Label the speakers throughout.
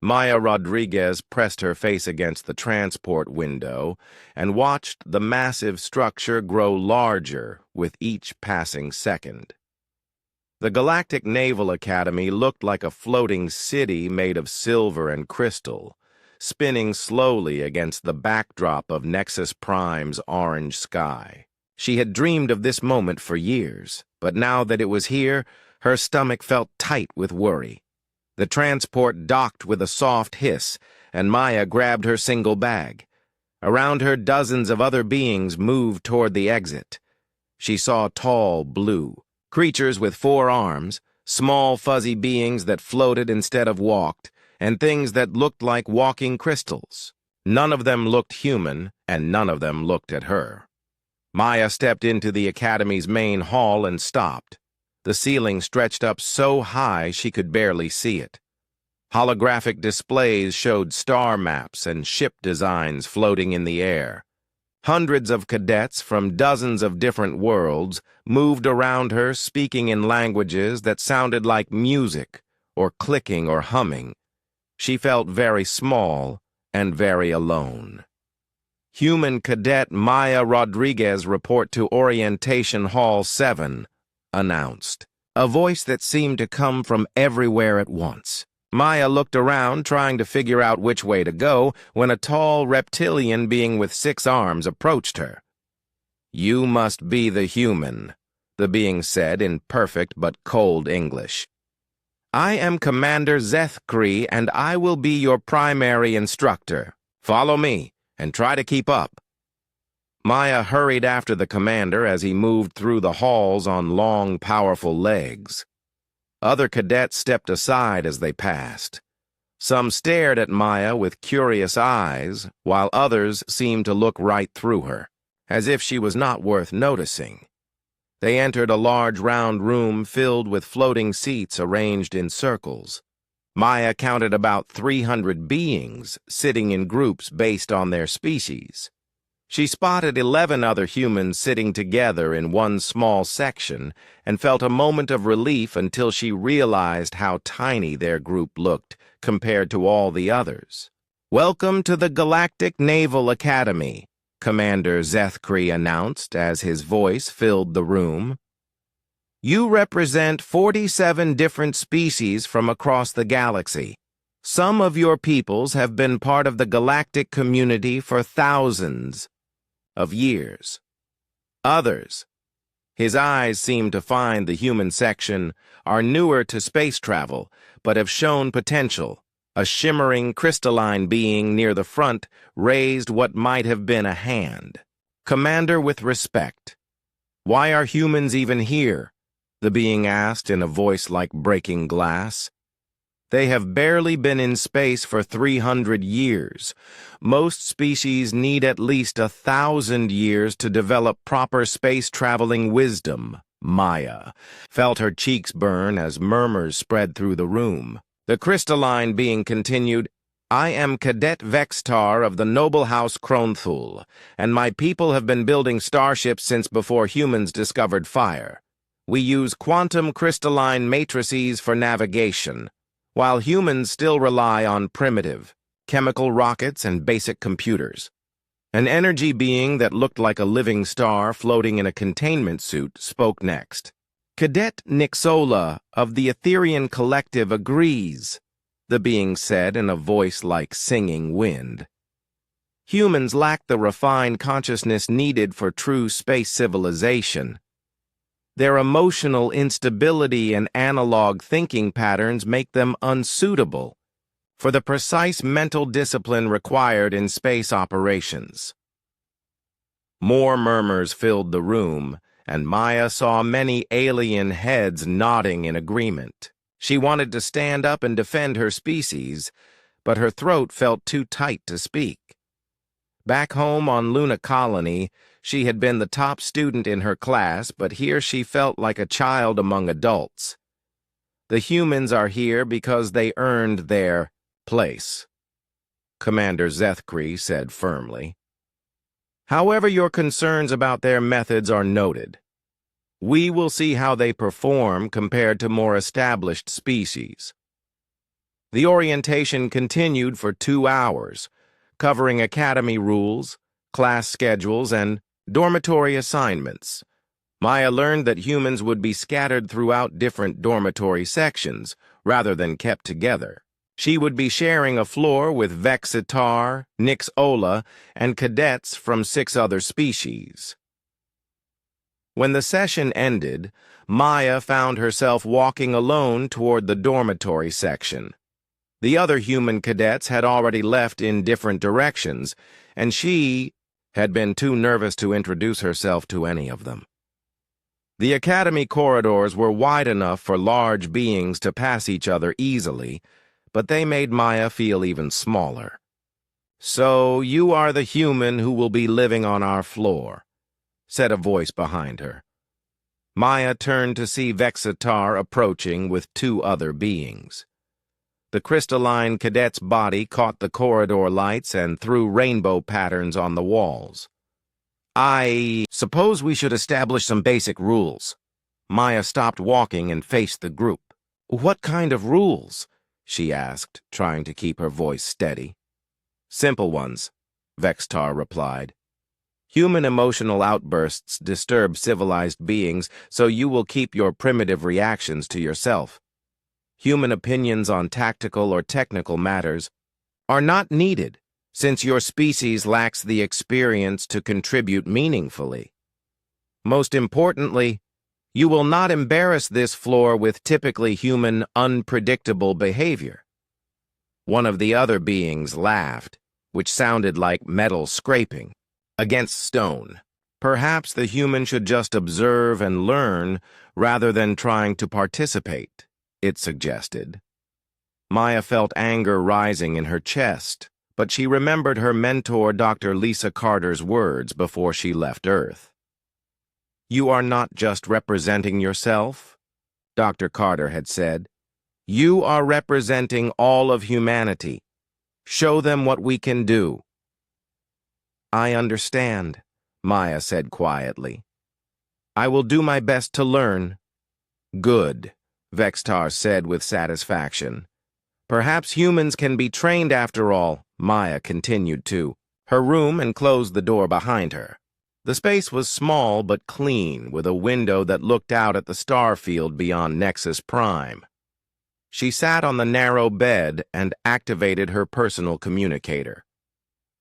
Speaker 1: Maya Rodriguez pressed her face against the transport window and watched the massive structure grow larger with each passing second. The Galactic Naval Academy looked like a floating city made of silver and crystal, spinning slowly against the backdrop of Nexus Prime's orange sky. She had dreamed of this moment for years, but now that it was here, her stomach felt tight with worry. The transport docked with a soft hiss, and Maya grabbed her single bag. Around her, dozens of other beings moved toward the exit. She saw tall, blue creatures with 4 arms, small fuzzy beings that floated instead of walked, and things that looked like walking crystals. None of them looked human, and none of them looked at her. Maya stepped into the Academy's main hall and stopped. The ceiling stretched up so high she could barely see it. Holographic displays showed star maps and ship designs floating in the air. Hundreds of cadets from dozens of different worlds moved around her, speaking in languages that sounded like music or clicking or humming. She felt very small and very alone. Human Cadet Maya Rodriguez report to Orientation Hall 7, announced. A voice that seemed to come from everywhere at once. Maya looked around, trying to figure out which way to go, when a tall reptilian being with 6 arms approached her. "You must be the human," the being said in perfect but cold English. "I am Commander Zethkri, and I will be your primary instructor. Follow me, and try to keep up." Maya hurried after the commander as he moved through the halls on long, powerful legs. Other cadets stepped aside as they passed. Some stared at Maya with curious eyes, while others seemed to look right through her, as if she was not worth noticing. They entered a large round room filled with floating seats arranged in circles. Maya counted about 300 beings sitting in groups based on their species. She spotted 11 other humans sitting together in one small section and felt a moment of relief until she realized how tiny their group looked compared to all the others. "Welcome to the Galactic Naval Academy," Commander Zethkri announced as his voice filled the room. "You represent 47 different species from across the galaxy. Some of your peoples have been part of the galactic community for thousands of years. Others," his eyes seemed to find the human section, "are newer to space travel, but have shown potential." A shimmering crystalline being near the front raised what might have been a hand. "Commander, with respect, why are humans even here?" the being asked in a voice like breaking glass. "They have barely been in space for 300 years. Most species need at least 1,000 years to develop proper space-traveling wisdom." Maya felt her cheeks burn as murmurs spread through the room. The crystalline being continued, "I am Cadet Vextar of the noble house Kronthul, and my people have been building starships since before humans discovered fire. We use quantum crystalline matrices for navigation, while humans still rely on primitive, chemical rockets and basic computers." An energy being that looked like a living star floating in a containment suit spoke next. "Cadet Nixola of the Etherian Collective agrees," the being said in a voice like singing wind. "Humans lack the refined consciousness needed for true space civilization. Their emotional instability and analog thinking patterns make them unsuitable for the precise mental discipline required in space operations." More murmurs filled the room, and Maya saw many alien heads nodding in agreement. She wanted to stand up and defend her species, but her throat felt too tight to speak. Back home on Luna Colony, she had been the top student in her class, but here she felt like a child among adults. "The humans are here because they earned their place," Commander Zethkri said firmly. "However, your concerns about their methods are noted. We will see how they perform compared to more established species." The orientation continued for 2 hours, covering academy rules, class schedules, and dormitory assignments. Maya learned that humans would be scattered throughout different dormitory sections, rather than kept together. She would be sharing a floor with Vexitar, Nix-Ola, and cadets from 6 other species. When the session ended, Maya found herself walking alone toward the dormitory section. The other human cadets had already left in different directions, and she had been too nervous to introduce herself to any of them. The academy corridors were wide enough for large beings to pass each other easily, but they made Maya feel even smaller. "So you are the human who will be living on our floor," said a voice behind her. Maya turned to see Vexitar approaching with 2 other beings. The crystalline cadet's body caught the corridor lights and threw rainbow patterns on the walls. "I suppose we should establish some basic rules." Maya stopped walking and faced the group. "What kind of rules?" she asked, trying to keep her voice steady. "Simple ones," Vexitar replied. "Human emotional outbursts disturb civilized beings, so you will keep your primitive reactions to yourself. Human opinions on tactical or technical matters are not needed, since your species lacks the experience to contribute meaningfully. Most importantly, you will not embarrass this floor with typically human, unpredictable behavior." One of the other beings laughed, which sounded like metal scraping against stone. Perhaps the human should just observe and learn rather than trying to participate, it suggested. Maya felt anger rising in her chest, but she remembered her mentor Dr. Lisa Carter's words before she left Earth. "You are not just representing yourself," Dr. Carter had said. "You are representing all of humanity. Show them what we can do." "I understand," Maya said quietly. "I will do my best to learn." "Good," Vexitar said with satisfaction. "Perhaps humans can be trained after all," Maya continued to her room and closed the door behind her. The space was small but clean, with a window that looked out at the star field beyond Nexus Prime. She sat on the narrow bed and activated her personal communicator.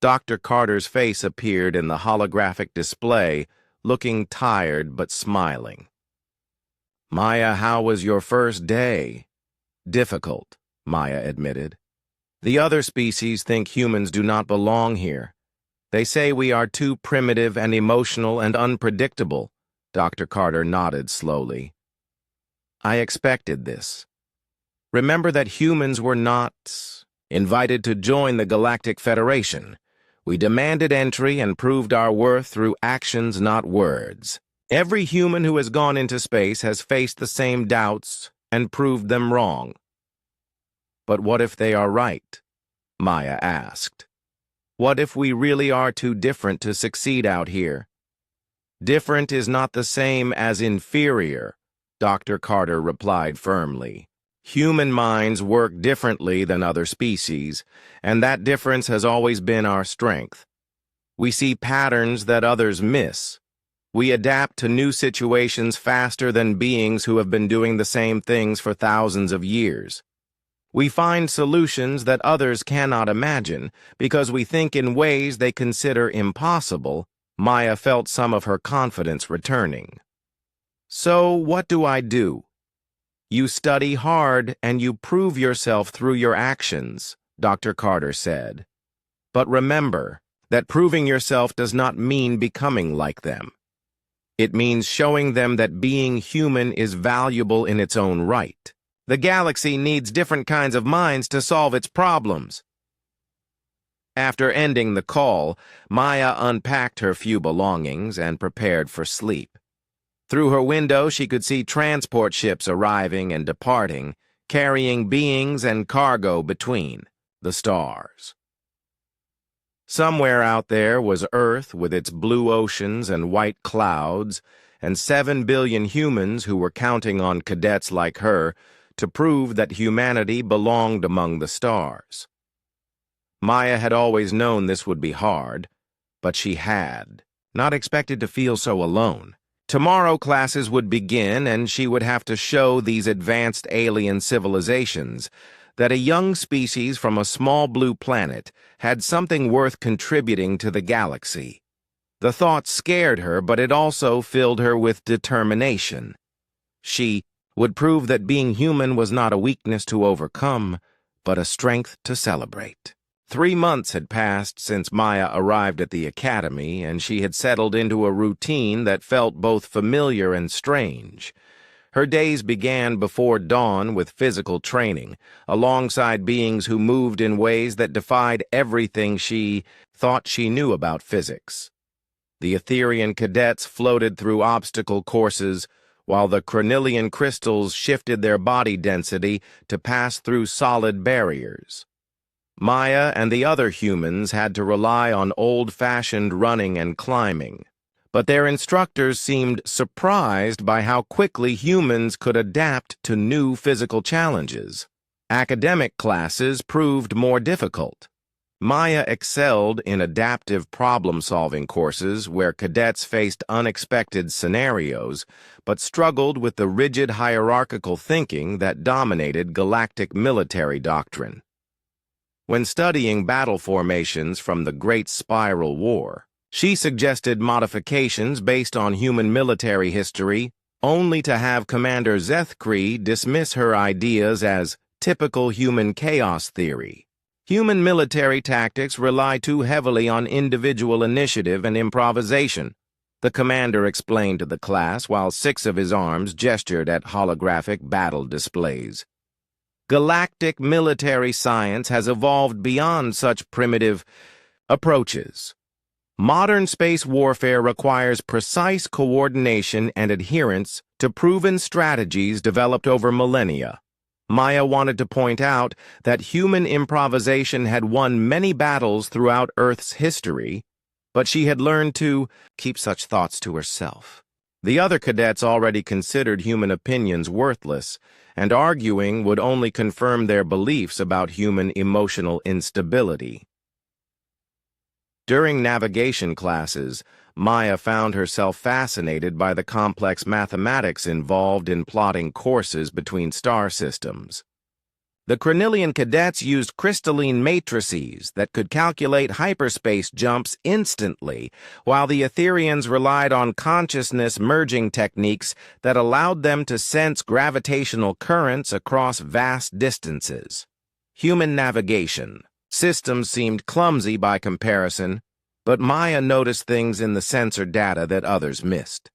Speaker 1: Dr. Carter's face appeared in the holographic display, looking tired but smiling. "Maya, how was your first day?" "Difficult," Maya admitted. "The other species think humans do not belong here. They say we are too primitive and emotional and unpredictable." Dr. Carter nodded slowly. "I expected this. Remember that humans were not invited to join the Galactic Federation. We demanded entry and proved our worth through actions, not words. Every human who has gone into space has faced the same doubts and proved them wrong." "But what if they are right?" Maya asked. "What if we really are too different to succeed out here?" "Different is not the same as inferior," Dr. Carter replied firmly. "Human minds work differently than other species, and that difference has always been our strength. We see patterns that others miss. We adapt to new situations faster than beings who have been doing the same things for thousands of years. We find solutions that others cannot imagine because we think in ways they consider impossible." Maya felt some of her confidence returning. "So what do I do?" "You study hard and you prove yourself through your actions," Dr. Carter said. "But remember that proving yourself does not mean becoming like them. It means showing them that being human is valuable in its own right. The galaxy needs different kinds of minds to solve its problems." After ending the call, Maya unpacked her few belongings and prepared for sleep. Through her window, she could see transport ships arriving and departing, carrying beings and cargo between the stars. Somewhere out there was Earth with its blue oceans and white clouds, and 7 billion humans who were counting on cadets like her to prove that humanity belonged among the stars. Maya had always known this would be hard, but she had not expected to feel so alone. Tomorrow classes would begin, and she would have to show these advanced alien civilizations that a young species from a small blue planet had something worth contributing to the galaxy. The thought scared her, but it also filled her with determination. She would prove that being human was not a weakness to overcome, but a strength to celebrate. 3 months had passed since Maya arrived at the academy, and she had settled into a routine that felt both familiar and strange. Her days began before dawn with physical training, alongside beings who moved in ways that defied everything she thought she knew about physics. The Etherian cadets floated through obstacle courses, while the Chronillian crystals shifted their body density to pass through solid barriers. Maya and the other humans had to rely on old-fashioned running and climbing, but their instructors seemed surprised by how quickly humans could adapt to new physical challenges. Academic classes proved more difficult. Maya excelled in adaptive problem-solving courses where cadets faced unexpected scenarios, but struggled with the rigid hierarchical thinking that dominated galactic military doctrine. When studying battle formations from the Great Spiral War, she suggested modifications based on human military history, only to have Commander Zethkri dismiss her ideas as typical human chaos theory. Human military tactics rely too heavily on individual initiative and improvisation, the commander explained to the class while 6 of his arms gestured at holographic battle displays. Galactic military science has evolved beyond such primitive approaches. Modern space warfare requires precise coordination and adherence to proven strategies developed over millennia. Maya wanted to point out that human improvisation had won many battles throughout Earth's history, but she had learned to keep such thoughts to herself. The other cadets already considered human opinions worthless, and arguing would only confirm their beliefs about human emotional instability. During navigation classes, Maya found herself fascinated by the complex mathematics involved in plotting courses between star systems. The Chronillian cadets used crystalline matrices that could calculate hyperspace jumps instantly, while the Etherians relied on consciousness merging techniques that allowed them to sense gravitational currents across vast distances. Human navigation systems seemed clumsy by comparison, but Maya noticed things in the sensor data that others missed.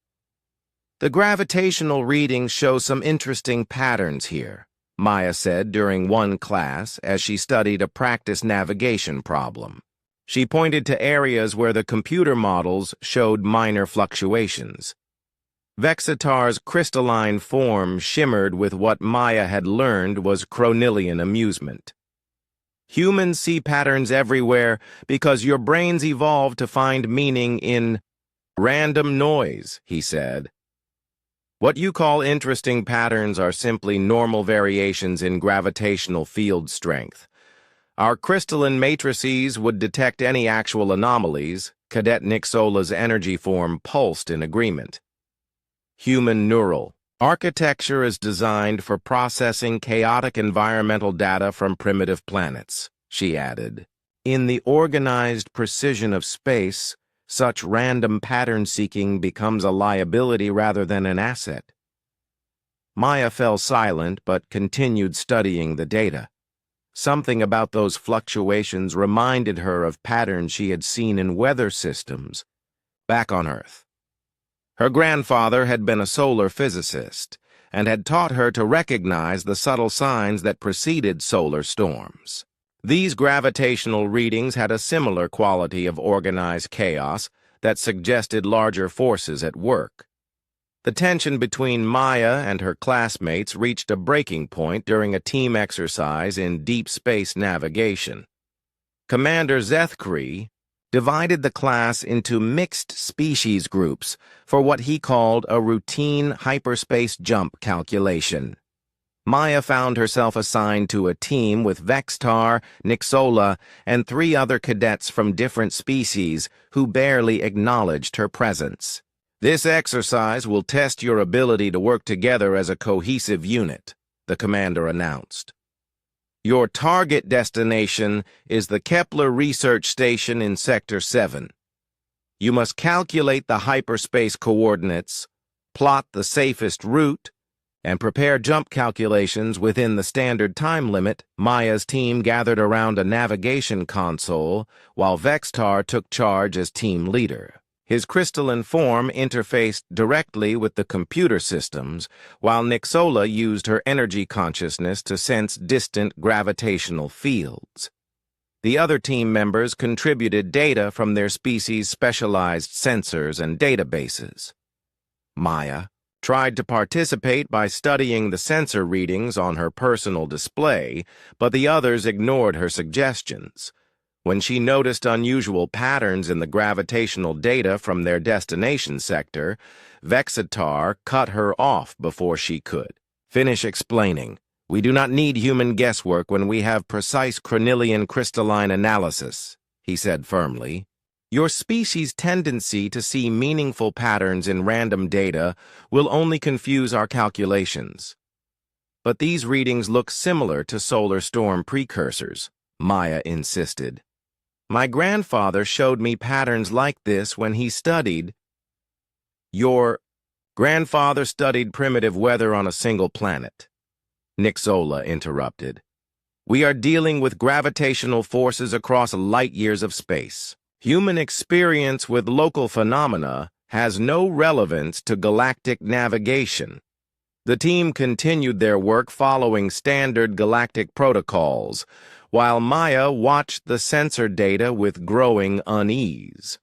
Speaker 1: The gravitational readings show some interesting patterns here, Maya said during one class as she studied a practice navigation problem. She pointed to areas where the computer models showed minor fluctuations. Vexitar's crystalline form shimmered with what Maya had learned was Chronillian amusement. Humans see patterns everywhere because your brains evolved to find meaning in random noise, he said. What you call interesting patterns are simply normal variations in gravitational field strength. Our crystalline matrices would detect any actual anomalies. Cadet Nixola's energy form pulsed in agreement. Human neural architecture is designed for processing chaotic environmental data from primitive planets, she added. In the organized precision of space, such random pattern seeking becomes a liability rather than an asset. Maya fell silent but continued studying the data. Something about those fluctuations reminded her of patterns she had seen in weather systems back on Earth. Her grandfather had been a solar physicist and had taught her to recognize the subtle signs that preceded solar storms. These gravitational readings had a similar quality of organized chaos that suggested larger forces at work. The tension between Maya and her classmates reached a breaking point during a team exercise in deep space navigation. Commander Zethkri divided the class into mixed species groups for what he called a routine hyperspace jump calculation. Maya found herself assigned to a team with Vextar, Nixola, and 3 other cadets from different species who barely acknowledged her presence. "This exercise will test your ability to work together as a cohesive unit," the commander announced. "Your target destination is the Kepler Research Station in Sector 7. You must calculate the hyperspace coordinates, plot the safest route, and prepare jump calculations within the standard time limit." Maya's team gathered around a navigation console, while Vextar took charge as team leader. His crystalline form interfaced directly with the computer systems, while Nixola used her energy consciousness to sense distant gravitational fields. The other team members contributed data from their species' specialized sensors and databases. Maya tried to participate by studying the sensor readings on her personal display, but the others ignored her suggestions. When she noticed unusual patterns in the gravitational data from their destination sector, Vexitar cut her off before she could finish explaining. "We do not need human guesswork when we have precise Cornelian crystalline analysis," he said firmly. "Your species' tendency to see meaningful patterns in random data will only confuse our calculations." "But these readings look similar to solar storm precursors," Maya insisted. "My grandfather showed me patterns like this when he studied—" "Your grandfather studied primitive weather on a single planet," Nixola interrupted. "We are dealing with gravitational forces across light years of space. Human experience with local phenomena has no relevance to galactic navigation." The team continued their work following standard galactic protocols, while Maya watched the sensor data with growing unease.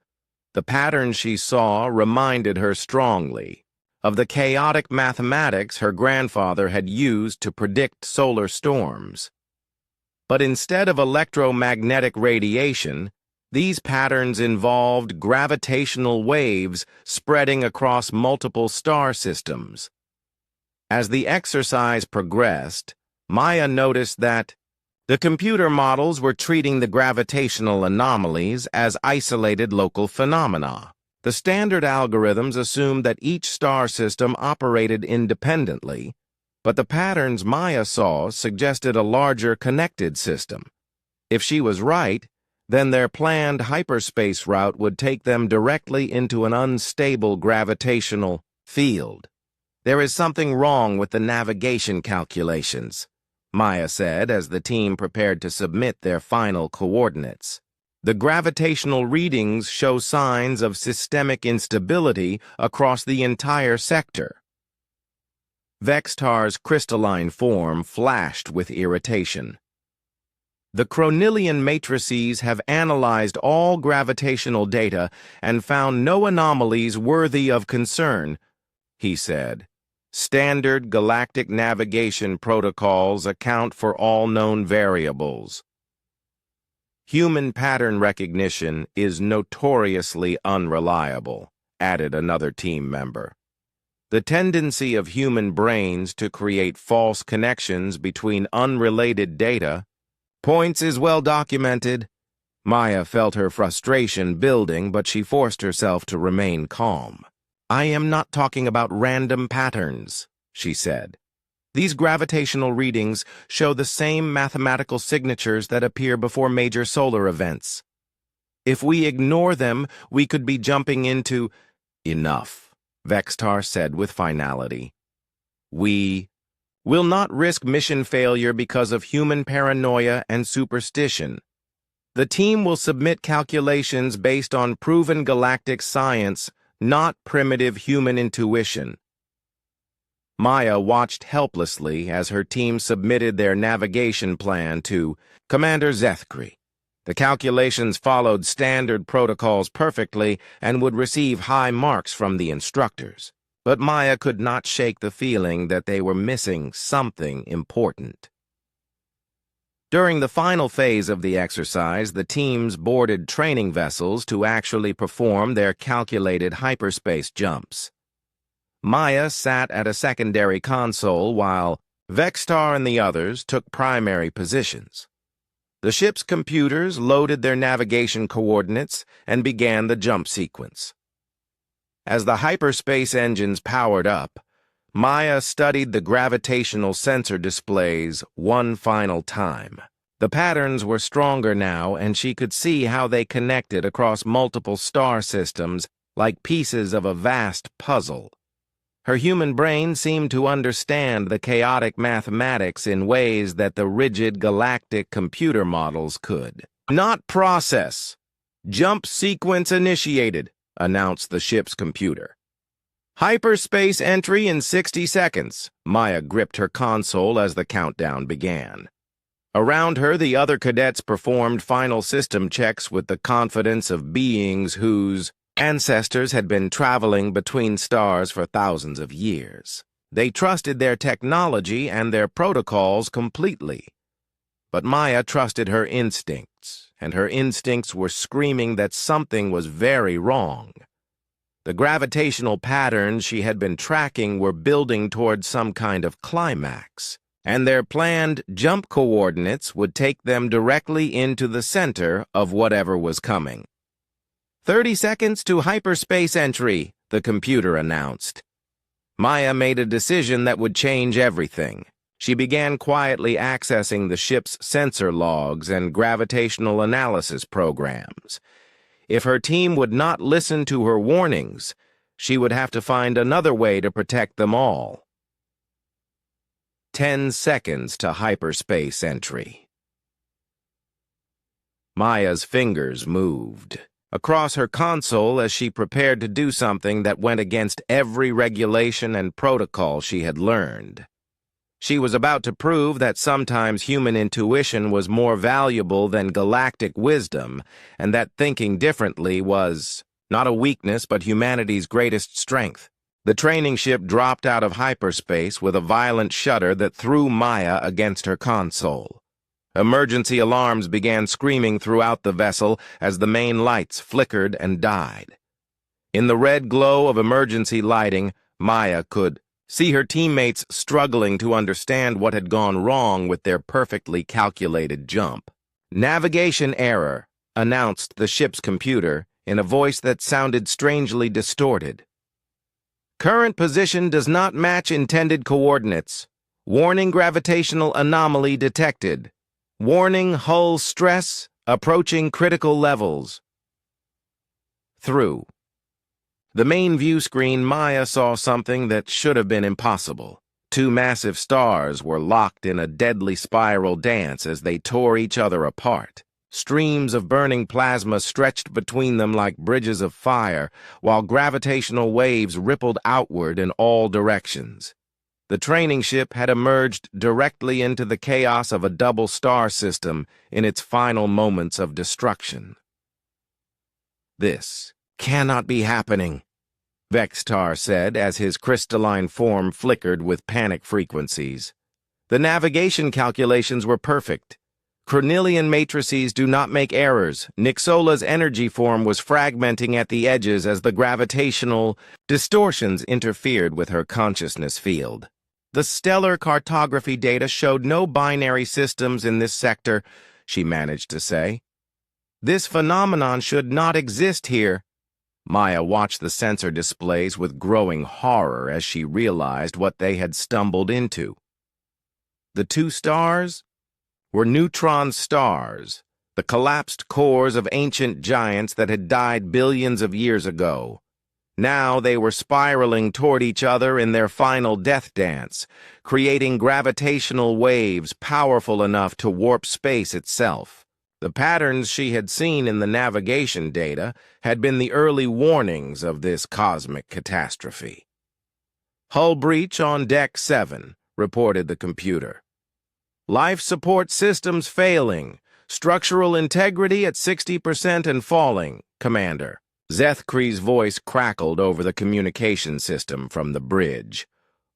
Speaker 1: The patterns she saw reminded her strongly of the chaotic mathematics her grandfather had used to predict solar storms. But instead of electromagnetic radiation, these patterns involved gravitational waves spreading across multiple star systems. As the exercise progressed, Maya noticed that the computer models were treating the gravitational anomalies as isolated local phenomena. The standard algorithms assumed that each star system operated independently, but the patterns Maya saw suggested a larger connected system. If she was right, then their planned hyperspace route would take them directly into an unstable gravitational field. "There is something wrong with the navigation calculations," Maya said as the team prepared to submit their final coordinates. "The gravitational readings show signs of systemic instability across the entire sector." Vextar's crystalline form flashed with irritation. "The Cornelian matrices have analyzed all gravitational data and found no anomalies worthy of concern," he said. "Standard galactic navigation protocols account for all known variables. Human pattern recognition is notoriously unreliable," added another team member. "The tendency of human brains to create false connections between unrelated data points is well documented." Maya felt her frustration building, but she forced herself to remain calm. "I am not talking about random patterns," she said. "These gravitational readings show the same mathematical signatures that appear before major solar events. If we ignore them, we could be jumping into—" "Enough," Vextar said with finality. "We will not risk mission failure because of human paranoia and superstition. The team will submit calculations based on proven galactic science, not primitive human intuition." Maya watched helplessly as her team submitted their navigation plan to Commander Zethkri. The calculations followed standard protocols perfectly and would receive high marks from the instructors. But Maya could not shake the feeling that they were missing something important. During the final phase of the exercise, the teams boarded training vessels to actually perform their calculated hyperspace jumps. Maya sat at a secondary console while Vextar and the others took primary positions. The ship's computers loaded their navigation coordinates and began the jump sequence. As the hyperspace engines powered up, Maya studied the gravitational sensor displays one final time. The patterns were stronger now, and she could see how they connected across multiple star systems like pieces of a vast puzzle. Her human brain seemed to understand the chaotic mathematics in ways that the rigid galactic computer models could. "Not process. Jump sequence initiated," announced the ship's computer. "Hyperspace entry in 60 seconds. Maya gripped her console as the countdown began. Around her, the other cadets performed final system checks with the confidence of beings whose ancestors had been traveling between stars for thousands of years. They trusted their technology and their protocols completely. But Maya trusted her instincts, and her instincts were screaming that something was very wrong. The gravitational patterns she had been tracking were building towards some kind of climax, and their planned jump coordinates would take them directly into the center of whatever was coming. 30 seconds to hyperspace entry, the computer announced. Maya made a decision that would change everything. She began quietly accessing the ship's sensor logs and gravitational analysis programs. If her team would not listen to her warnings, she would have to find another way to protect them all. 10 seconds to hyperspace entry. Maya's fingers moved across her console as she prepared to do something that went against every regulation and protocol she had learned. She was about to prove that sometimes human intuition was more valuable than galactic wisdom, and that thinking differently was not a weakness but humanity's greatest strength. The training ship dropped out of hyperspace with a violent shudder that threw Maya against her console. Emergency alarms began screaming throughout the vessel as the main lights flickered and died. In the red glow of emergency lighting, Maya could see her teammates struggling to understand what had gone wrong with their perfectly calculated jump. "Navigation error," announced the ship's computer in a voice that sounded strangely distorted. "Current position does not match intended coordinates. Warning gravitational anomaly detected. Warning hull stress approaching critical levels." Through the main view screen, Maya saw something that should have been impossible. Two massive stars were locked in a deadly spiral dance as they tore each other apart. Streams of burning plasma stretched between them like bridges of fire, while gravitational waves rippled outward in all directions. The training ship had emerged directly into the chaos of a double star system in its final moments of destruction. "This cannot be happening," Vextar said as his crystalline form flickered with panic frequencies. The navigation calculations were perfect. Cornelian matrices do not make errors. Nixola's energy form was fragmenting at the edges as the gravitational distortions interfered with her consciousness field. The stellar cartography data showed no binary systems in this sector, she managed to say. "This phenomenon should not exist here." Maya watched the sensor displays with growing horror as she realized what they had stumbled into. The two stars were neutron stars, the collapsed cores of ancient giants that had died billions of years ago. Now they were spiraling toward each other in their final death dance, creating gravitational waves powerful enough to warp space itself. The patterns she had seen in the navigation data had been the early warnings of this cosmic catastrophe. "Hull breach on Deck 7, reported the computer. "Life support systems failing. Structural integrity at 60% and falling, Commander." Zethkree's voice crackled over the communication system from the bridge.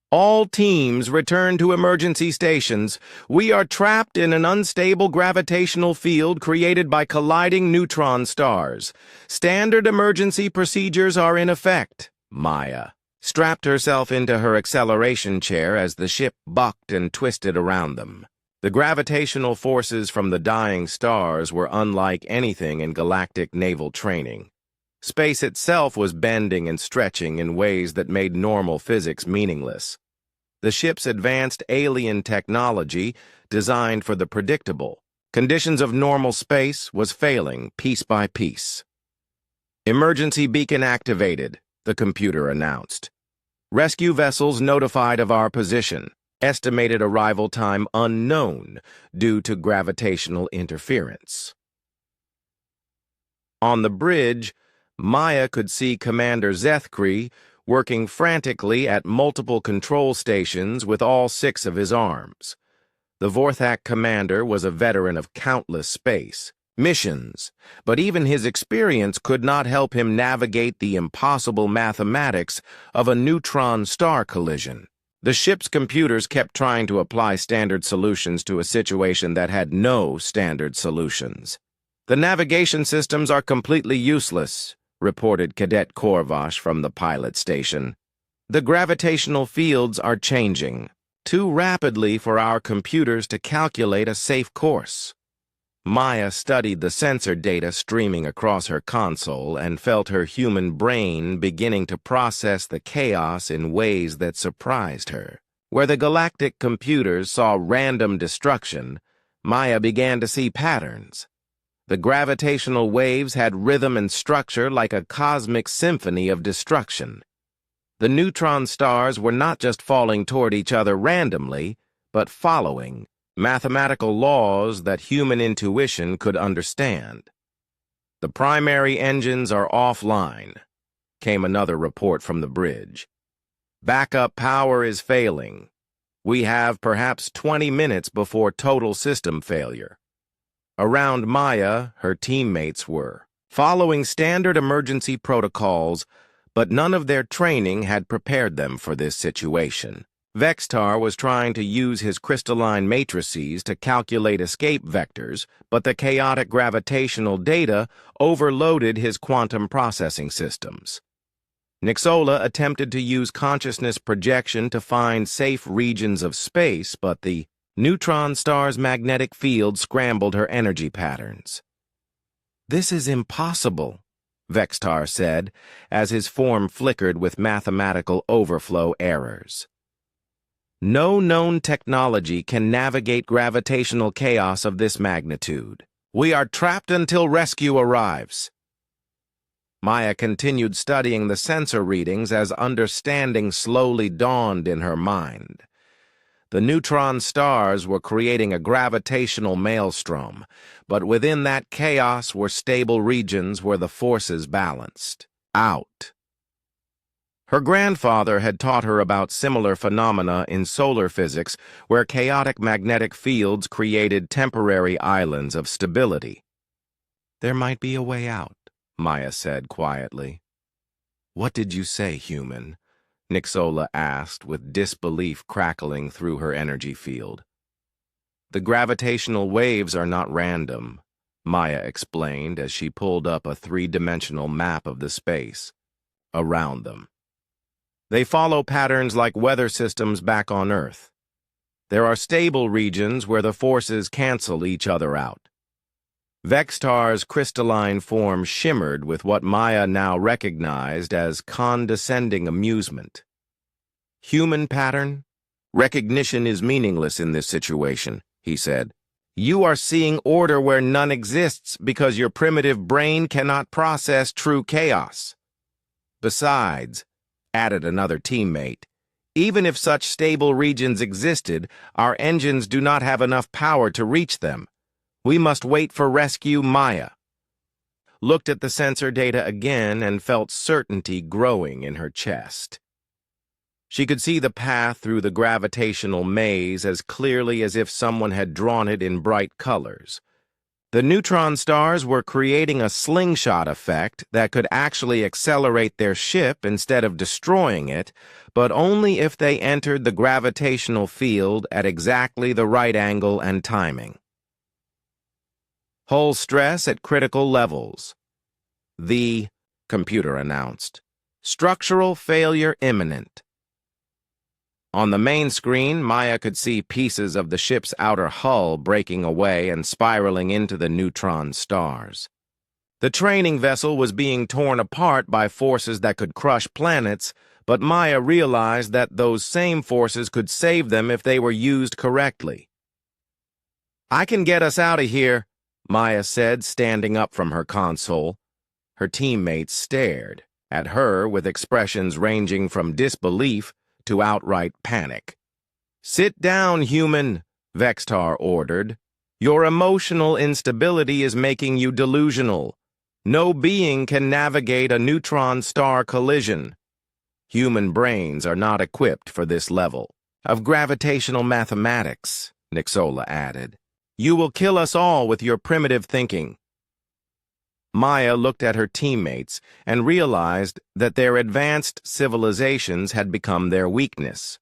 Speaker 1: "All teams return to emergency stations. We are trapped in an unstable gravitational field created by colliding neutron stars. Standard emergency procedures are in effect." Maya strapped herself into her acceleration chair as the ship bucked and twisted around them. The gravitational forces from the dying stars were unlike anything in galactic naval training. Space itself was bending and stretching in ways that made normal physics meaningless. The ship's advanced alien technology, designed for the predictable conditions of normal space, was failing piece by piece. "Emergency beacon activated," the computer announced. "Rescue vessels notified of our position. Estimated arrival time unknown due to gravitational interference." On the bridge, Maya could see Commander Zethkri working frantically at multiple control stations with all 6 of his arms. The Vorthak commander was a veteran of countless space missions, but even his experience could not help him navigate the impossible mathematics of a neutron star collision. The ship's computers kept trying to apply standard solutions to a situation that had no standard solutions. "The navigation systems are completely useless," reported Cadet Korvash from the pilot station. "The gravitational fields are changing too rapidly for our computers to calculate a safe course." Maya studied the sensor data streaming across her console and felt her human brain beginning to process the chaos in ways that surprised her. Where the galactic computers saw random destruction, Maya began to see patterns. The gravitational waves had rhythm and structure like a cosmic symphony of destruction. The neutron stars were not just falling toward each other randomly, but following mathematical laws that human intuition could understand. "The primary engines are offline," came another report from the bridge. "Backup power is failing. We have perhaps 20 minutes before total system failure." Around Maya, her teammates were following standard emergency protocols, but none of their training had prepared them for this situation. Vextar was trying to use his crystalline matrices to calculate escape vectors, but the chaotic gravitational data overloaded his quantum processing systems. Nixola attempted to use consciousness projection to find safe regions of space, but the neutron star's magnetic field scrambled her energy patterns. "This is impossible," Vextar said, as his form flickered with mathematical overflow errors. "No known technology can navigate gravitational chaos of this magnitude. We are trapped until rescue arrives." Maya continued studying the sensor readings as understanding slowly dawned in her mind. The neutron stars were creating a gravitational maelstrom, but within that chaos were stable regions where the forces balanced out. Her grandfather had taught her about similar phenomena in solar physics where chaotic magnetic fields created temporary islands of stability. "There might be a way out," Maya said quietly. "What did you say, human?" Nixola asked, with disbelief crackling through her energy field. "The gravitational waves are not random," Maya explained as she pulled up a 3-dimensional map of the space around them. "They follow patterns like weather systems back on Earth. There are stable regions where the forces cancel each other out." Vextar's crystalline form shimmered with what Maya now recognized as condescending amusement. "Human pattern? Recognition is meaningless in this situation," he said. "You are seeing order where none exists because your primitive brain cannot process true chaos." "Besides," added another teammate, "even if such stable regions existed, our engines do not have enough power to reach them. We must wait for rescue." Maya looked at the sensor data again and felt certainty growing in her chest. She could see the path through the gravitational maze as clearly as if someone had drawn it in bright colors. The neutron stars were creating a slingshot effect that could actually accelerate their ship instead of destroying it, but only if they entered the gravitational field at exactly the right angle and timing. "Hull stress at critical levels," the computer announced. Structural failure imminent. On the main screen, Maya could see pieces of the ship's outer hull breaking away and spiraling into the neutron stars. The training vessel was being torn apart by forces that could crush planets, but Maya realized that those same forces could save them if they were used correctly. "I can get us out of here," Maya said, standing up from her console. Her teammates stared at her with expressions ranging from disbelief to outright panic. "Sit down, human," Vextar ordered. "Your emotional instability is making you delusional. No being can navigate a neutron star collision. Human brains are not equipped for this level of gravitational mathematics," Nixola added. "You will kill us all with your primitive thinking." Maya looked at her teammates and realized that their advanced civilizations had become their weakness.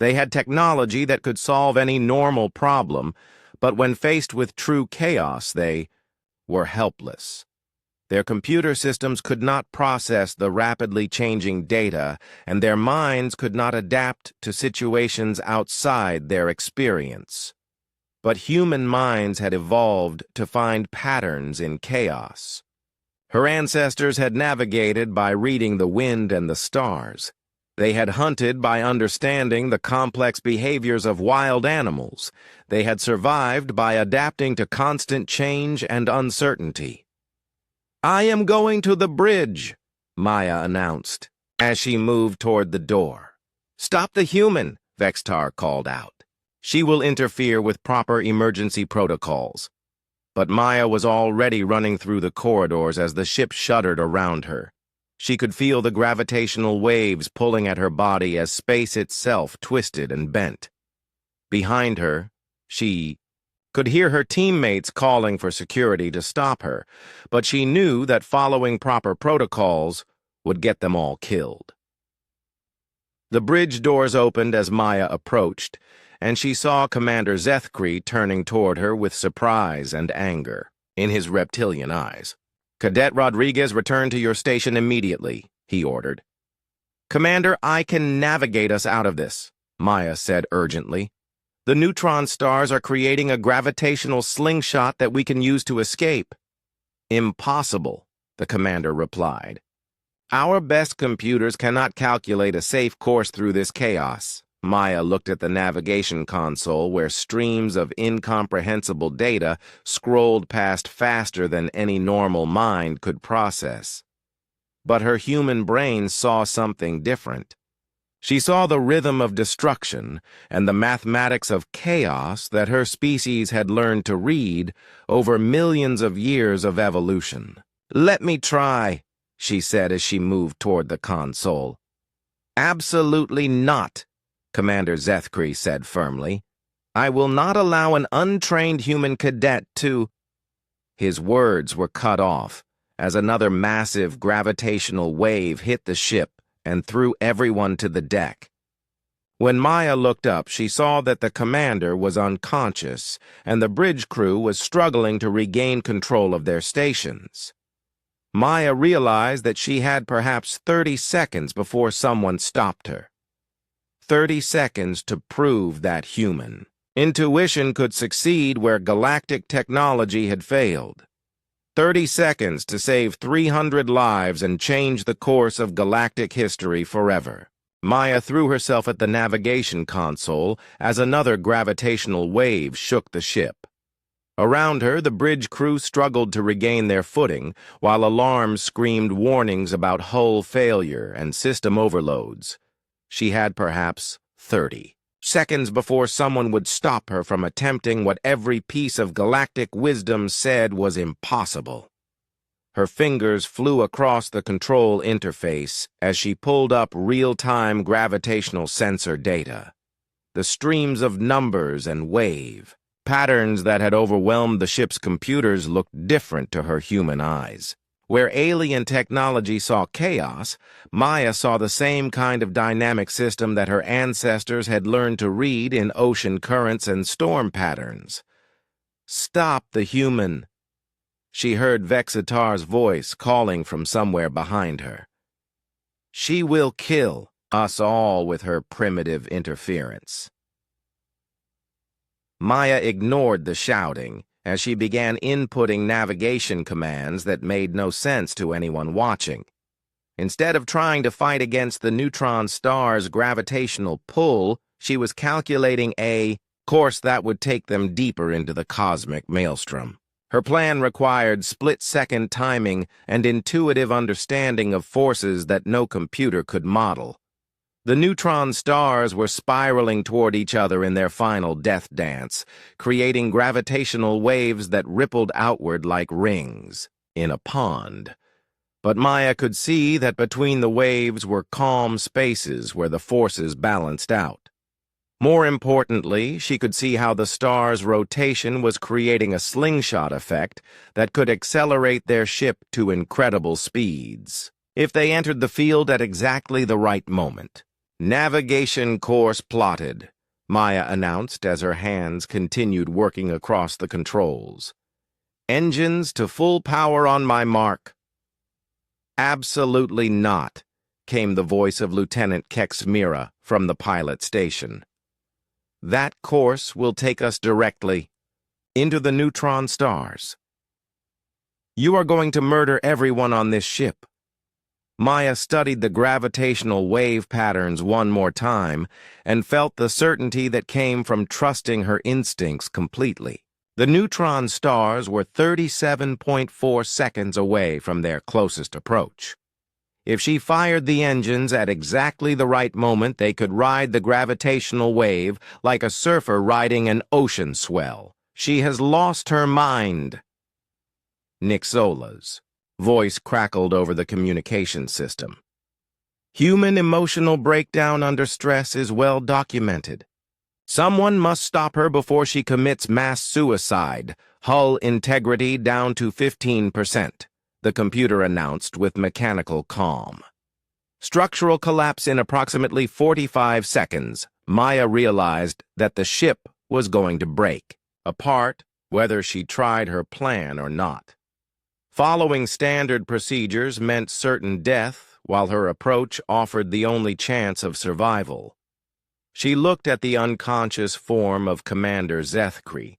Speaker 1: They had technology that could solve any normal problem, but when faced with true chaos, they were helpless. Their computer systems could not process the rapidly changing data, and their minds could not adapt to situations outside their experience. But human minds had evolved to find patterns in chaos. Her ancestors had navigated by reading the wind and the stars. They had hunted by understanding the complex behaviors of wild animals. They had survived by adapting to constant change and uncertainty. "I am going to the bridge," Maya announced, as she moved toward the door. "Stop the human," Vextar called out. "She will interfere with proper emergency protocols." But Maya was already running through the corridors as the ship shuddered around her. She could feel the gravitational waves pulling at her body as space itself twisted and bent. Behind her, she could hear her teammates calling for security to stop her, but she knew that following proper protocols would get them all killed. The bridge doors opened as Maya approached, and she saw Commander Zethkri turning toward her with surprise and anger in his reptilian eyes. "Cadet Rodriguez, return to your station immediately," he ordered. "Commander, I can navigate us out of this," Maya said urgently. "The neutron stars are creating a gravitational slingshot that we can use to escape." "Impossible," the commander replied. "Our best computers cannot calculate a safe course through this chaos." Maya looked at the navigation console where streams of incomprehensible data scrolled past faster than any normal mind could process. But her human brain saw something different. She saw the rhythm of destruction and the mathematics of chaos that her species had learned to read over millions of years of evolution. "Let me try," she said as she moved toward the console. "Absolutely not," Commander Zethkri said firmly. "I will not allow an untrained human cadet to—" His words were cut off as another massive gravitational wave hit the ship and threw everyone to the deck. When Maya looked up, she saw that the commander was unconscious and the bridge crew was struggling to regain control of their stations. Maya realized that she had perhaps 30 seconds before someone stopped her. 30 seconds to prove that human intuition could succeed where galactic technology had failed. 30 seconds to save 300 lives and change the course of galactic history forever. Maya threw herself at the navigation console as another gravitational wave shook the ship. Around her, the bridge crew struggled to regain their footing, while alarms screamed warnings about hull failure and system overloads. She had perhaps 30 seconds before someone would stop her from attempting what every piece of galactic wisdom said was impossible. Her fingers flew across the control interface as she pulled up real-time gravitational sensor data. The streams of numbers and wave patterns that had overwhelmed the ship's computers looked different to her human eyes. Where alien technology saw chaos, Maya saw the same kind of dynamic system that her ancestors had learned to read in ocean currents and storm patterns. "Stop the human." She heard Vexitar's voice calling from somewhere behind her. She will kill us all with her primitive interference. Maya ignored the shouting as she began inputting navigation commands that made no sense to anyone watching. Instead of trying to fight against the neutron star's gravitational pull, she was calculating a course that would take them deeper into the cosmic maelstrom. Her plan required split-second timing and intuitive understanding of forces that no computer could model. The neutron stars were spiraling toward each other in their final death dance, creating gravitational waves that rippled outward like rings in a pond. But Maya could see that between the waves were calm spaces where the forces balanced out. More importantly, she could see how the stars' rotation was creating a slingshot effect that could accelerate their ship to incredible speeds if they entered the field at exactly the right moment. "Navigation course plotted," Maya announced as her hands continued working across the controls. "Engines to full power on my mark." "Absolutely not," came the voice of Lieutenant Kexmira from the pilot station. "That course will take us directly into the neutron stars. You are going to murder everyone on this ship." Maya studied the gravitational wave patterns one more time and felt the certainty that came from trusting her instincts completely. The neutron stars were 37.4 seconds away from their closest approach. If she fired the engines at exactly the right moment, they could ride the gravitational wave like a surfer riding an ocean swell. "She has lost her mind." Nick Zola's voice crackled over the communication system. "Human emotional breakdown under stress is well documented. Someone must stop her before she commits mass suicide. Hull integrity down to 15%, the computer announced with mechanical calm. Structural collapse in approximately 45 seconds. Maya realized that the ship was going to break apart, whether she tried her plan or not. Following standard procedures meant certain death, while her approach offered the only chance of survival. She looked at the unconscious form of Commander Zethkri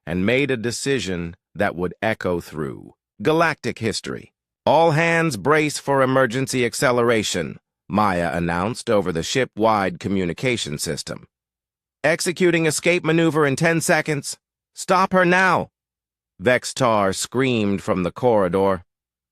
Speaker 1: and made a decision that would echo through galactic history. "All hands brace for emergency acceleration," Maya announced over the ship-wide communication system. "Executing escape maneuver in 10 seconds. Stop her now." Vextar screamed from the corridor.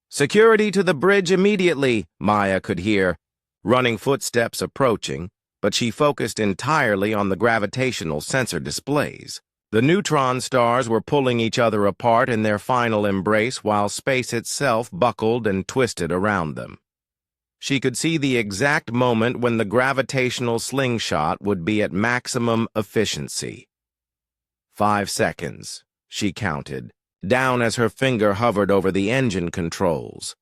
Speaker 1: "Security to the bridge immediately," Maya could hear running footsteps approaching, but she focused entirely on the gravitational sensor displays. The neutron stars were pulling each other apart in their final embrace while space itself buckled and twisted around them. She could see the exact moment when the gravitational slingshot would be at maximum efficiency. 5 seconds. She counted, down as her finger hovered over the engine controls.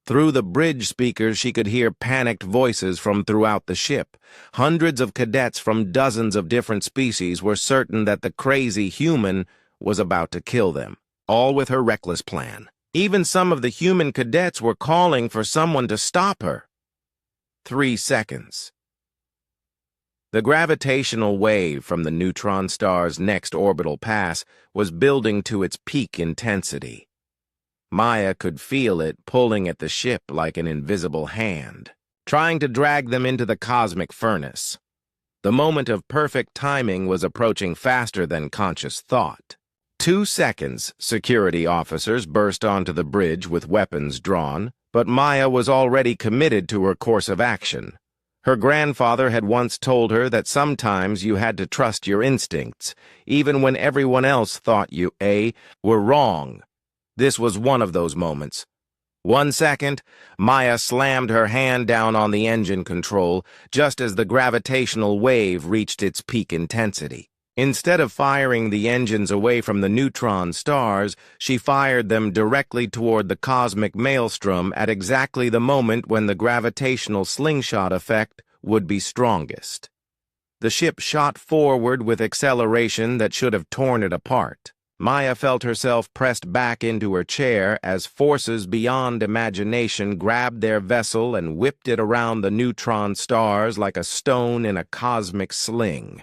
Speaker 1: Through the bridge speakers, she could hear panicked voices from throughout the ship. Hundreds of cadets from dozens of different species were certain that the crazy human was about to kill them, all with her reckless plan. Even some of the human cadets were calling for someone to stop her. 3 seconds. The gravitational wave from the neutron star's next orbital pass was building to its peak intensity. Maya could feel it pulling at the ship like an invisible hand, trying to drag them into the cosmic furnace. The moment of perfect timing was approaching faster than conscious thought. 2 seconds, security officers burst onto the bridge with weapons drawn, but Maya was already committed to her course of action. Her grandfather had once told her that sometimes you had to trust your instincts, even when everyone else thought you, were wrong. This was one of those moments. 1 second, Maya slammed her hand down on the engine control just as the gravitational wave reached its peak intensity. Instead of firing the engines away from the neutron stars, she fired them directly toward the cosmic maelstrom at exactly the moment when the gravitational slingshot effect would be strongest. The ship shot forward with acceleration that should have torn it apart. Maya felt herself pressed back into her chair as forces beyond imagination grabbed their vessel and whipped it around the neutron stars like a stone in a cosmic sling.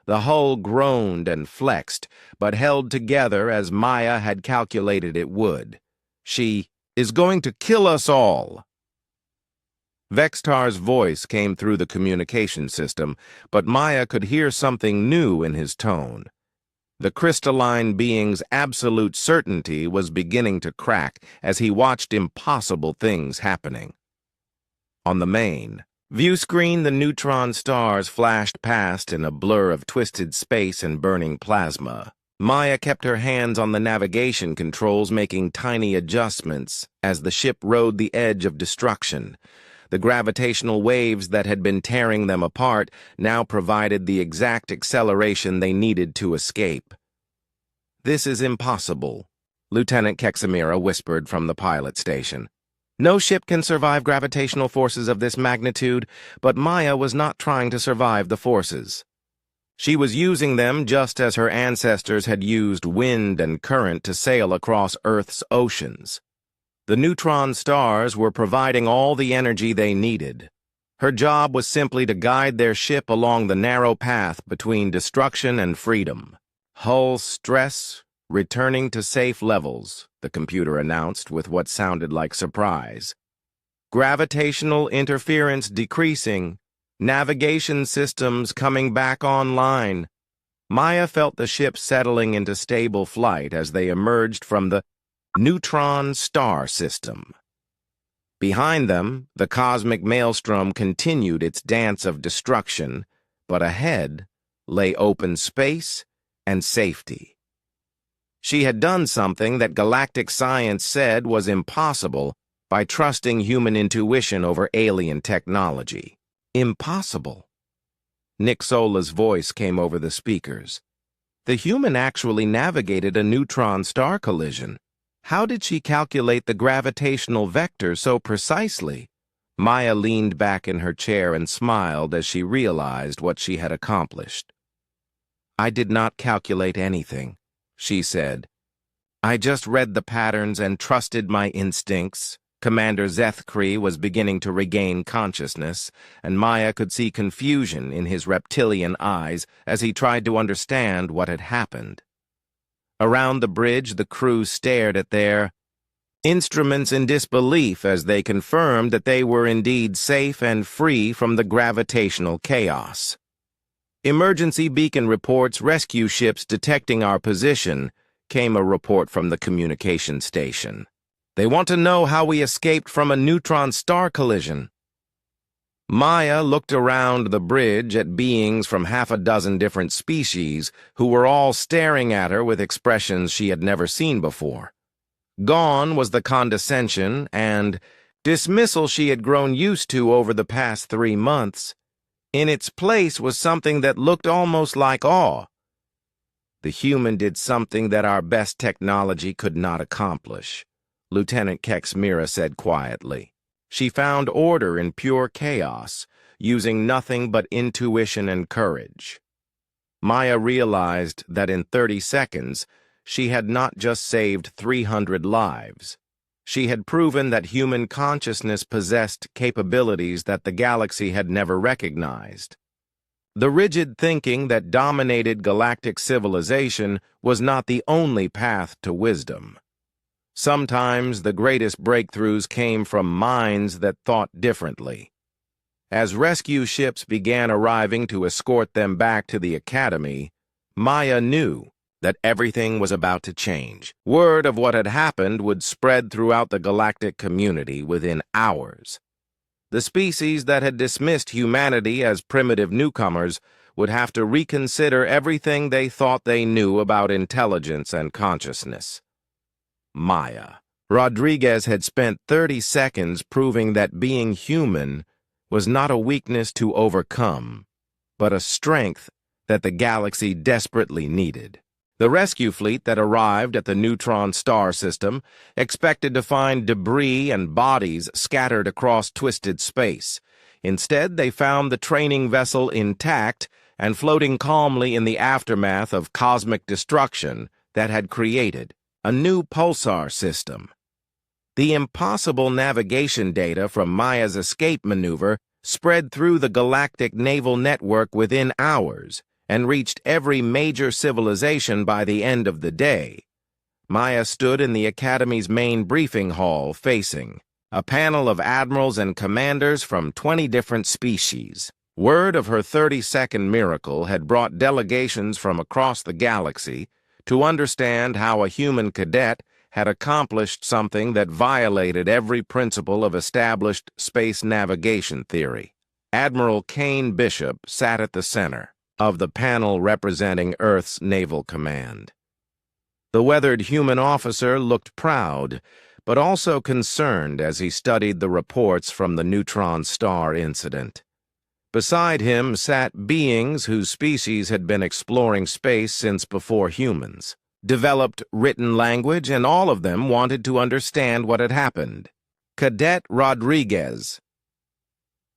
Speaker 1: The hull groaned and flexed, but held together as Maya had calculated it would. "She is going to kill us all." Vextar's voice came through the communication system, but Maya could hear something new in his tone. The crystalline being's absolute certainty was beginning to crack as he watched impossible things happening. On the main view screen, the neutron stars flashed past in a blur of twisted space and burning plasma. Maya kept her hands on the navigation controls, making tiny adjustments as the ship rode the edge of destruction. The gravitational waves that had been tearing them apart now provided the exact acceleration they needed to escape. "This is impossible," Lieutenant Kexamira whispered from the pilot station. "No ship can survive gravitational forces of this magnitude," but Maya was not trying to survive the forces. She was using them just as her ancestors had used wind and current to sail across Earth's oceans. The neutron stars were providing all the energy they needed. Her job was simply to guide their ship along the narrow path between destruction and freedom. "Hull stress returning to safe levels," the computer announced with what sounded like surprise. "Gravitational interference decreasing. Navigation systems coming back online." Maya felt the ship settling into stable flight as they emerged from the neutron star system. Behind them, the cosmic maelstrom continued its dance of destruction, but ahead lay open space and safety. She had done something that galactic science said was impossible by trusting human intuition over alien technology. Impossible. Nick Sola's voice came over the speakers. "The human actually navigated a neutron star collision. How did she calculate the gravitational vector so precisely?" Maya leaned back in her chair and smiled as she realized what she had accomplished. "I did not calculate anything," she said. "I just read the patterns and trusted my instincts." Commander Zethkree was beginning to regain consciousness, and Maya could see confusion in his reptilian eyes as he tried to understand what had happened. Around the bridge, the crew stared at their instruments in disbelief as they confirmed that they were indeed safe and free from the gravitational chaos. "Emergency beacon reports, rescue ships detecting our position," came a report from the communication station. "They want to know how we escaped from a neutron star collision." Maya looked around the bridge at beings from half a dozen different species who were all staring at her with expressions she had never seen before. Gone was the condescension and dismissal she had grown used to over the past 3 months. In its place was something that looked almost like awe. "The human did something that our best technology could not accomplish," Lieutenant Kexamira said quietly. "She found order in pure chaos, using nothing but intuition and courage." Maya realized that in 30 seconds, she had not just saved 300 lives. She had proven that human consciousness possessed capabilities that the galaxy had never recognized. The rigid thinking that dominated galactic civilization was not the only path to wisdom. Sometimes the greatest breakthroughs came from minds that thought differently. As rescue ships began arriving to escort them back to the academy, Maya knew that everything was about to change. Word of what had happened would spread throughout the galactic community within hours. The species that had dismissed humanity as primitive newcomers would have to reconsider everything they thought they knew about intelligence and consciousness. Maya. Rodriguez had spent 30 seconds proving that being human was not a weakness to overcome, but a strength that the galaxy desperately needed. The rescue fleet that arrived at the neutron star system expected to find debris and bodies scattered across twisted space. Instead, they found the training vessel intact and floating calmly in the aftermath of cosmic destruction that had created a new pulsar system. The impossible navigation data from Maya's escape maneuver spread through the galactic naval network within hours and reached every major civilization by the end of the day. Maya stood in the Academy's main briefing hall facing a panel of admirals and commanders from 20 different species. Word of her 30-second miracle had brought delegations from across the galaxy to understand how a human cadet had accomplished something that violated every principle of established space navigation theory. Admiral Kane Bishop sat at the center of the panel representing Earth's Naval Command. The weathered human officer looked proud, but also concerned as he studied the reports from the neutron star incident. Beside him sat beings whose species had been exploring space since before humans, developed written language, and all of them wanted to understand what had happened. Cadet Rodriguez.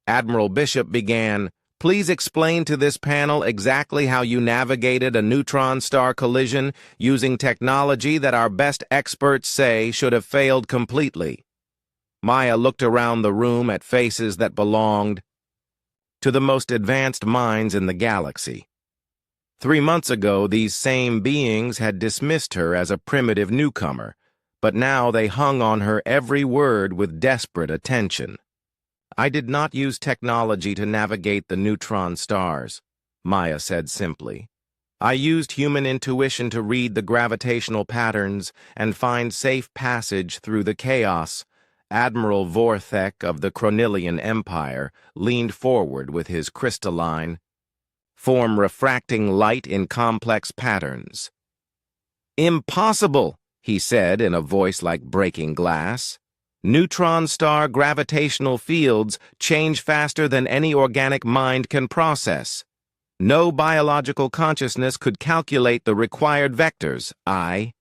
Speaker 1: Admiral Bishop began, "Please explain to this panel exactly how you navigated a neutron star collision using technology that our best experts say should have failed completely." Maya looked around the room at faces that belonged to the most advanced minds in the galaxy. 3 months ago, these same beings had dismissed her as a primitive newcomer, but now they hung on her every word with desperate attention. "I did not use technology to navigate the neutron stars," Maya said simply. "I used human intuition to read the gravitational patterns and find safe passage through the chaos." Admiral Vorthek of the Chronilian Empire leaned forward with his crystalline form refracting light in complex patterns. "Impossible," he said in a voice like breaking glass. "Neutron star gravitational fields change faster than any organic mind can process. No biological consciousness could calculate the required vectors." "I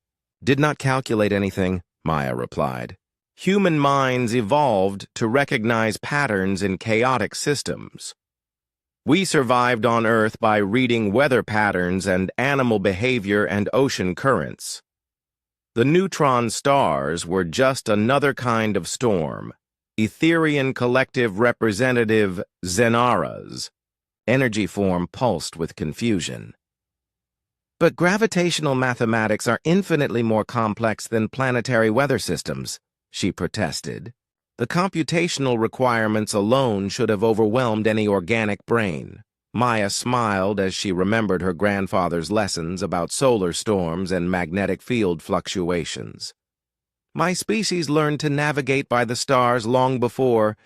Speaker 1: did not calculate anything," Maya replied. "Human minds evolved to recognize patterns in chaotic systems. We survived on Earth by reading weather patterns and animal behavior and ocean currents. The neutron stars were just another kind of storm. Etherian collective representative Zenaras. Energy form pulsed with confusion. But gravitational mathematics are infinitely more complex than planetary weather systems," she protested. "The computational requirements alone should have overwhelmed any organic brain." Maya smiled as she remembered her grandfather's lessons about solar storms and magnetic field fluctuations. "My species learned to navigate by the stars long before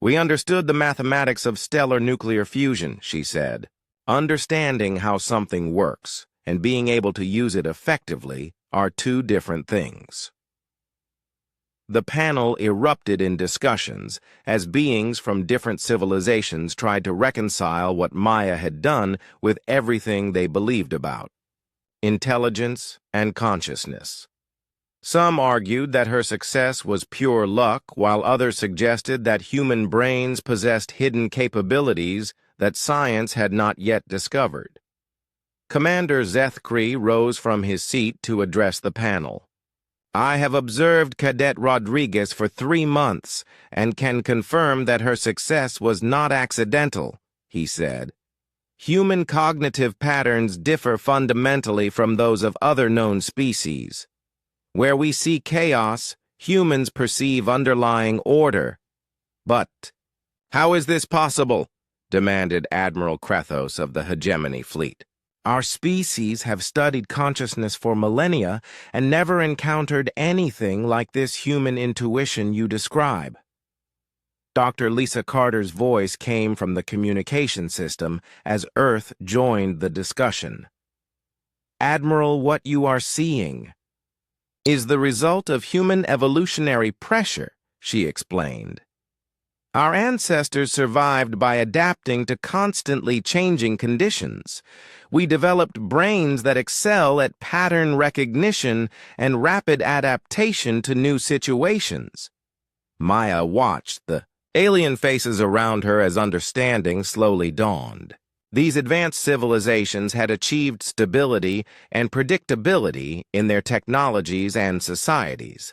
Speaker 1: we understood the mathematics of stellar nuclear fusion," she said. "Understanding how something works and being able to use it effectively are two different things." The panel erupted in discussions as beings from different civilizations tried to reconcile what Maya had done with everything they believed about intelligence and consciousness. Some argued that her success was pure luck, while others suggested that human brains possessed hidden capabilities that science had not yet discovered. Commander Zethkri rose from his seat to address the panel. "I have observed Cadet Rodriguez for 3 months and can confirm that her success was not accidental," he said. "Human cognitive patterns differ fundamentally from those of other known species. Where we see chaos, humans perceive underlying order." "But how is this possible?" demanded Admiral Krethos of the Hegemony Fleet. "Our species have studied consciousness for millennia and never encountered anything like this human intuition you describe." Dr. Lisa Carter's voice came from the communication system as Earth joined the discussion. "Admiral, what you are seeing is the result of human evolutionary pressure," she explained. "Our ancestors survived by adapting to constantly changing conditions. We developed brains that excel at pattern recognition and rapid adaptation to new situations." Maya watched the alien faces around her as understanding slowly dawned. These advanced civilizations had achieved stability and predictability in their technologies and societies.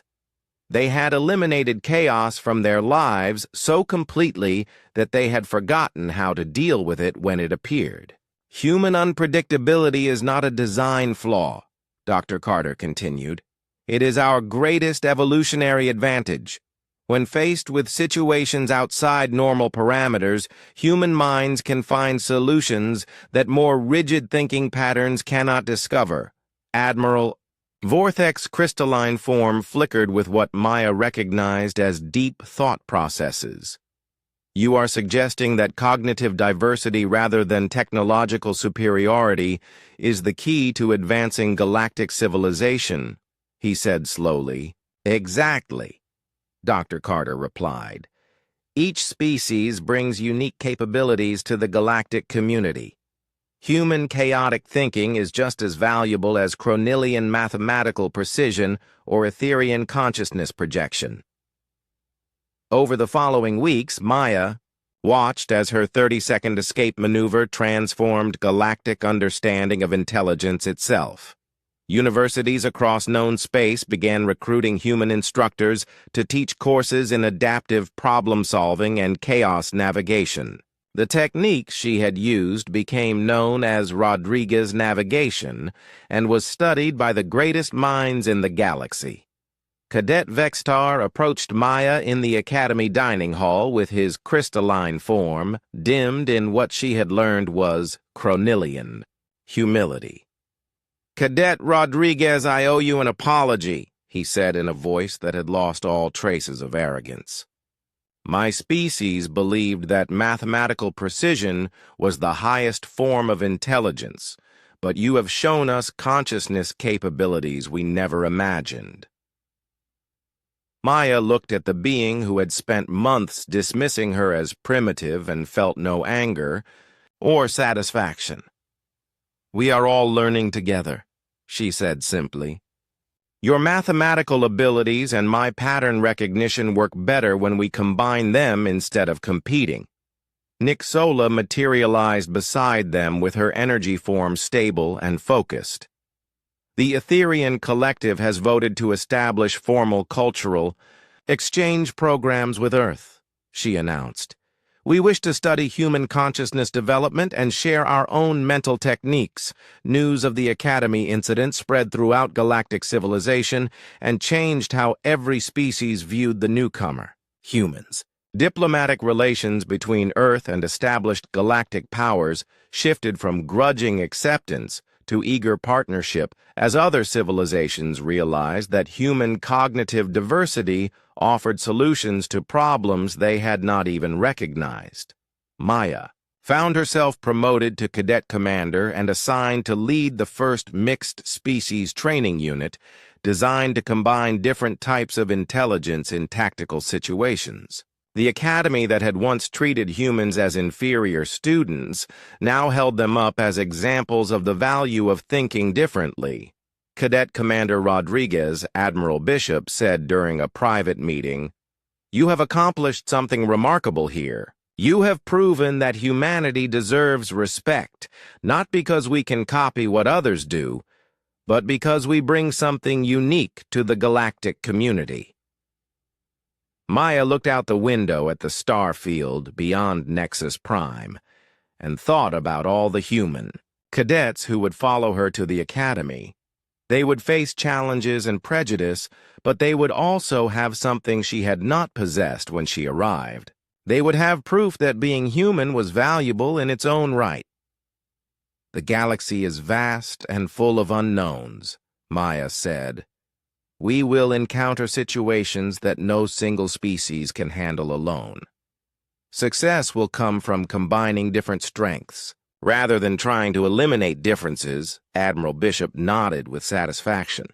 Speaker 1: They had eliminated chaos from their lives so completely that they had forgotten how to deal with it when it appeared. Human unpredictability is not a design flaw, Dr. Carter continued. It is our greatest evolutionary advantage. When faced with situations outside normal parameters, human minds can find solutions that more rigid thinking patterns cannot discover. Admiral Vorthek's crystalline form flickered with what Maya recognized as deep thought processes. You are suggesting that cognitive diversity rather than technological superiority is the key to advancing galactic civilization, he said slowly. Exactly, Dr. Carter replied. Each species brings unique capabilities to the galactic community. Human chaotic thinking is just as valuable as Chronillian mathematical precision or Etherian consciousness projection. Over the following weeks, Maya watched as her 30-second escape maneuver transformed galactic understanding of intelligence itself. Universities across known space began recruiting human instructors to teach courses in adaptive problem-solving and chaos navigation. The technique she had used became known as Rodriguez navigation and was studied by the greatest minds in the galaxy. Cadet Vextar approached Maya in the Academy dining hall with his crystalline form, dimmed in what she had learned was Chronillian humility. "Cadet Rodriguez, I owe you an apology," he said in a voice that had lost all traces of arrogance. "My species believed that mathematical precision was the highest form of intelligence, but you have shown us consciousness capabilities we never imagined." Maya looked at the being who had spent months dismissing her as primitive and felt no anger or satisfaction. "We are all learning together," she said simply. "Your mathematical abilities and my pattern recognition work better when we combine them instead of competing." Nixola materialized beside them with her energy form stable and focused. "The Etherian Collective has voted to establish formal cultural exchange programs with Earth," she announced. "We wish to study human consciousness development and share our own mental techniques." News of the Academy incident spread throughout galactic civilization and changed how every species viewed the newcomer, humans. Diplomatic relations between Earth and established galactic powers shifted from grudging acceptance to eager partnership as other civilizations realized that human cognitive diversity offered solutions to problems they had not even recognized. Maya found herself promoted to cadet commander and assigned to lead the first mixed species training unit designed to combine different types of intelligence in tactical situations. The academy that had once treated humans as inferior students now held them up as examples of the value of thinking differently. Cadet Commander Rodriguez, Admiral Bishop, said during a private meeting, "You have accomplished something remarkable here. You have proven that humanity deserves respect, not because we can copy what others do, but because we bring something unique to the galactic community." Maya looked out the window at the star field beyond Nexus Prime and thought about all the human cadets who would follow her to the academy. They would face challenges and prejudice, but they would also have something she had not possessed when she arrived. They would have proof that being human was valuable in its own right. "The galaxy is vast and full of unknowns," Maya said. "We will encounter situations that no single species can handle alone. Success will come from combining different strengths. Rather than trying to eliminate differences," Admiral Bishop nodded with satisfaction.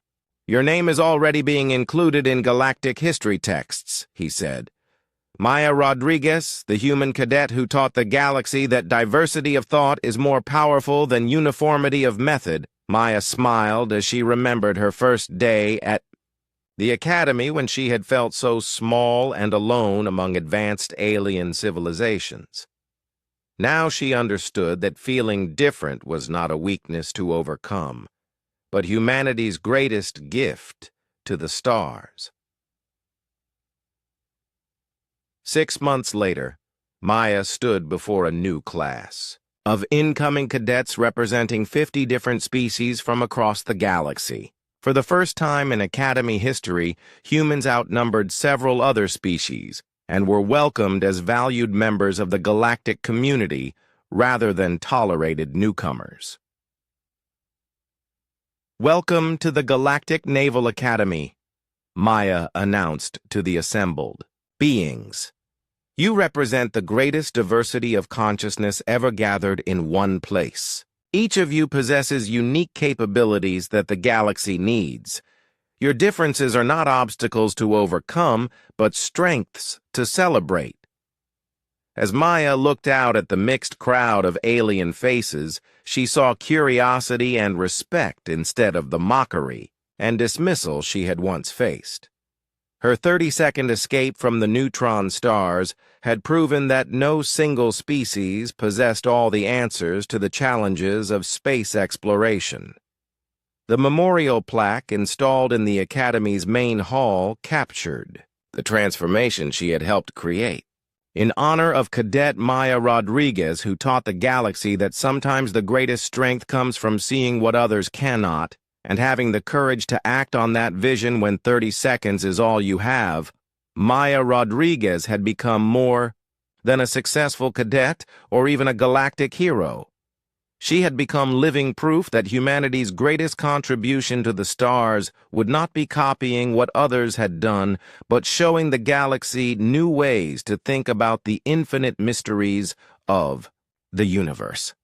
Speaker 1: "Your name is already being included in galactic history texts," he said. "Maya Rodriguez, the human cadet who taught the galaxy that diversity of thought is more powerful than uniformity of method." Maya smiled as she remembered her first day at the academy when she had felt so small and alone among advanced alien civilizations. Now she understood that feeling different was not a weakness to overcome, but humanity's greatest gift to the stars. 6 months later, Maya stood before a new class of incoming cadets representing 50 different species from across the galaxy. For the first time in Academy history, humans outnumbered several other species and were welcomed as valued members of the galactic community rather than tolerated newcomers. "Welcome to the Galactic Naval Academy," Maya announced to the assembled beings. "You represent the greatest diversity of consciousness ever gathered in one place. Each of you possesses unique capabilities that the galaxy needs. Your differences are not obstacles to overcome, but strengths to celebrate." As Maya looked out at the mixed crowd of alien faces, she saw curiosity and respect instead of the mockery and dismissal she had once faced. Her 30-second escape from the neutron stars had proven that no single species possessed all the answers to the challenges of space exploration. The memorial plaque installed in the Academy's main hall captured the transformation she had helped create. In honor of Cadet Maya Rodriguez, who taught the galaxy that sometimes the greatest strength comes from seeing what others cannot, and having the courage to act on that vision when 30 seconds is all you have, Maya Rodriguez had become more than a successful cadet or even a galactic hero. She had become living proof that humanity's greatest contribution to the stars would not be copying what others had done, but showing the galaxy new ways to think about the infinite mysteries of the universe.